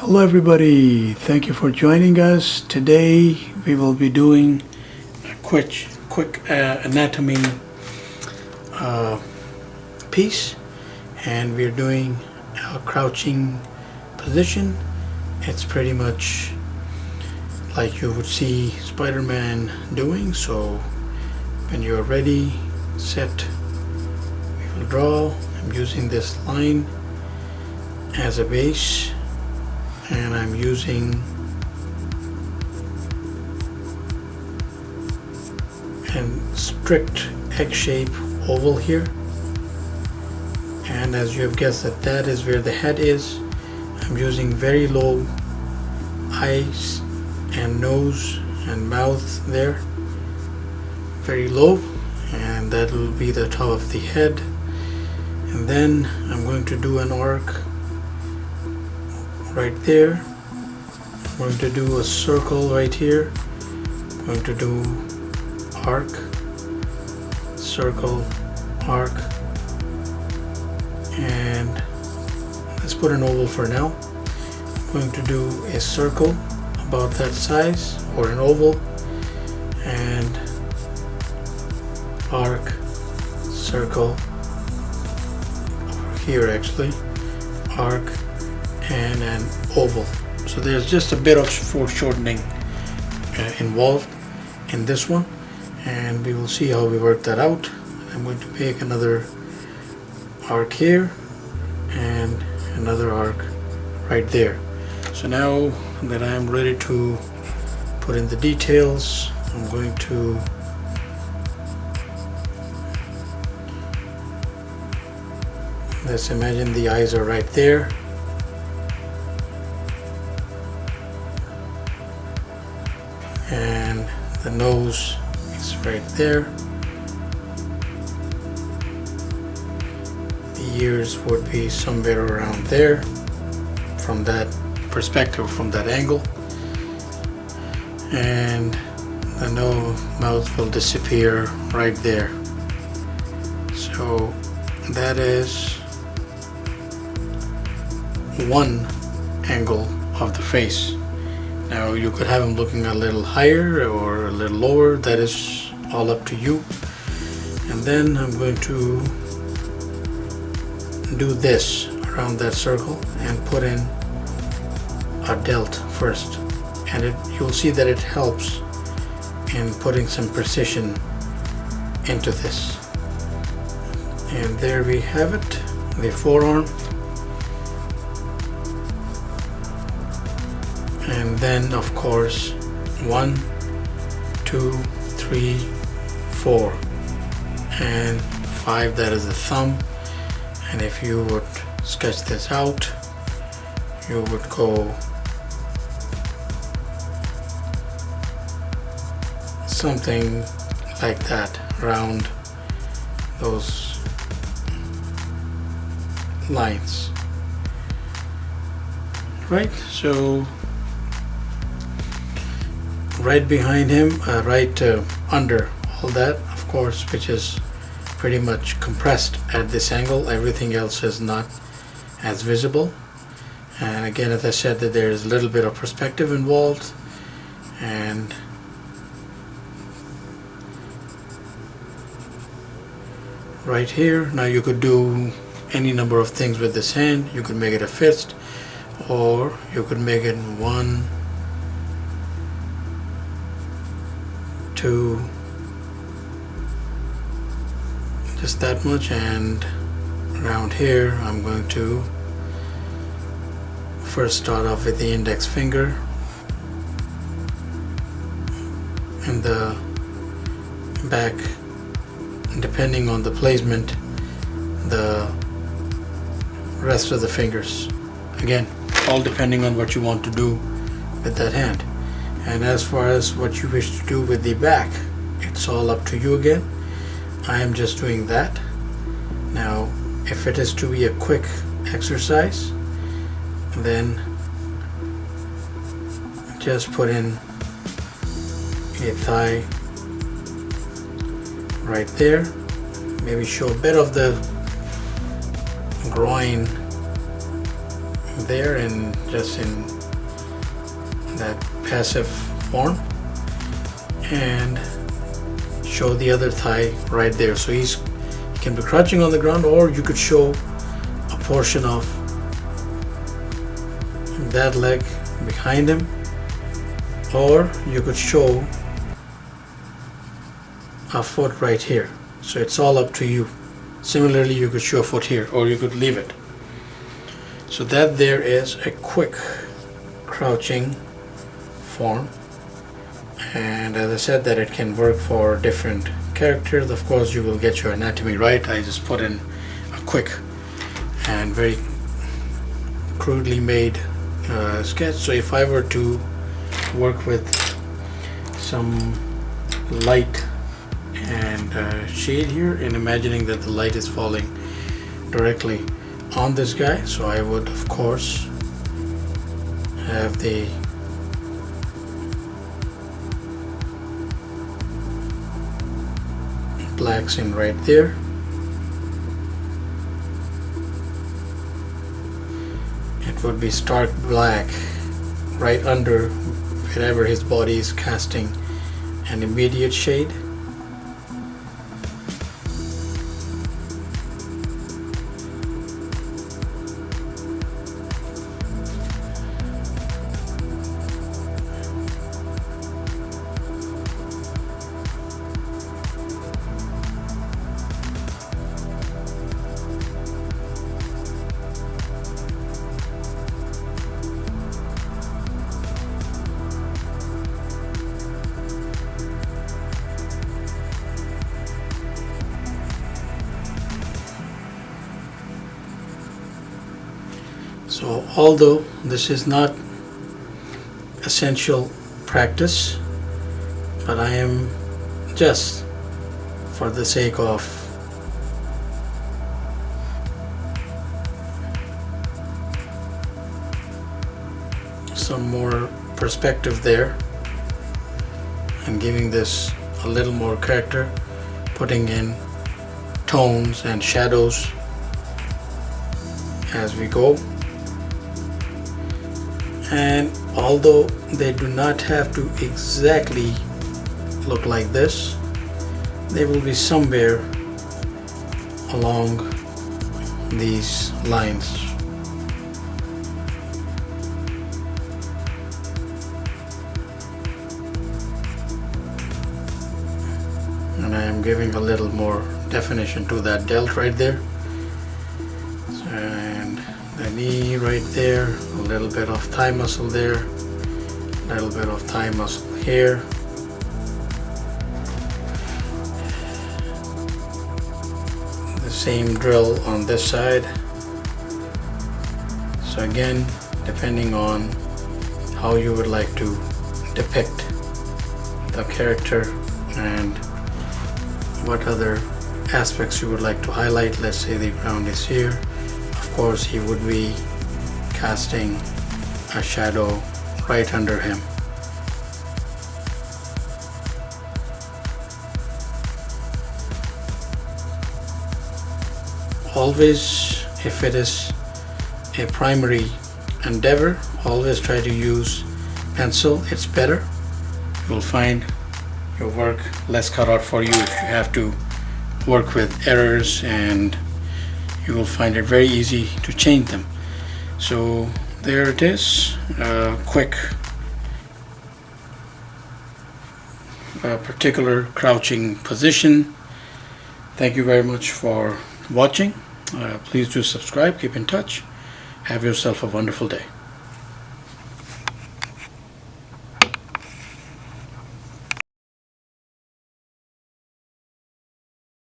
Hello everybody, thank you for joining us. Today we will be doing a quick anatomy piece, and we're doing a crouching position. It's pretty much like you would see Spider-Man doing. So when you're ready, set, we will draw. I'm using this line as a base, and I'm using a strict egg-shape oval here, and as you have guessed that is where the head is. I'm using very low eyes and nose and mouth there, very low, and that will be the top of the head. And then I'm going to do an arc right there. I'm going to do a circle right here. I'm going to do arc, circle, arc, and let's put an oval for now. I'm going to do a circle about that size, or an oval, and arc, circle, over here actually, arc, and an oval. So there's just a bit of foreshortening involved in this one, and we will see how we work that out. I'm going to make another arc here and another arc right there. So now that I'm ready to put in the details, I'm going to let's imagine the eyes are right there. And the nose is right there. The ears would be somewhere around there from that perspective, from that angle. And the mouth will disappear right there. So that is one angle of the face. Now you could have him looking a little higher or a little lower, that is all up to you. And then I'm going to do this around that circle and put in a delt first, and you'll see that it helps in putting some precision into this. And there we have it, the forearm. And then of course 1, 2, 3, 4 and 5, that is the thumb. And if you would sketch this out, you would go something like that around those lines, right? So right behind him, right under all that, of course, which is pretty much compressed at this angle, everything else is not as visible. And again, as I said, that there is a little bit of perspective involved. And right here, now you could do any number of things with this hand. You could make it a fist, or you could make it 1, 2, just that much. And around here I'm going to first start off with the index finger and the back, depending on the placement, the rest of the fingers, again all depending on what you want to do with that hand. And as far as what you wish to do with the back, it's all up to you again. I am just doing that. Now if it is to be a quick exercise, then just put in a thigh right there, maybe show a bit of the groin there and just in that passive form, and show the other thigh right there. So he can be crouching on the ground, or you could show a portion of that leg behind him, or you could show a foot right here. So it's all up to you. Similarly, you could show a foot here, or you could leave it. So that there is a quick crouching form, and as I said, that it can work for different characters. Of course, you will get your anatomy right. I just put in a quick and very crudely made sketch. So if I were to work with some light and shade here, and imagining that the light is falling directly on this guy, so I would of course have the blacks in right there. It would be stark black right under wherever his body is casting an immediate shade. So although this is not essential practice, but I am just for the sake of some more perspective there and giving this a little more character, putting in tones and shadows as we go. And although they do not have to exactly look like this, they will be somewhere along these lines. And I am giving a little more definition to that delt right there. And the knee right there, a little bit of thigh muscle there, a little bit of thigh muscle here. The same drill on this side. So again, depending on how you would like to depict the character and what other aspects you would like to highlight. Let's say the ground is here. Of course, he would be casting a shadow right under him. Always, if it is a primary endeavor, always try to use pencil. It's better. You'll find your work less cut out for you if you have to work with errors, and you will find it very easy to change them. So there it is, a quick particular crouching position. Thank you very much for watching. Please do subscribe, keep in touch. Have yourself a wonderful day.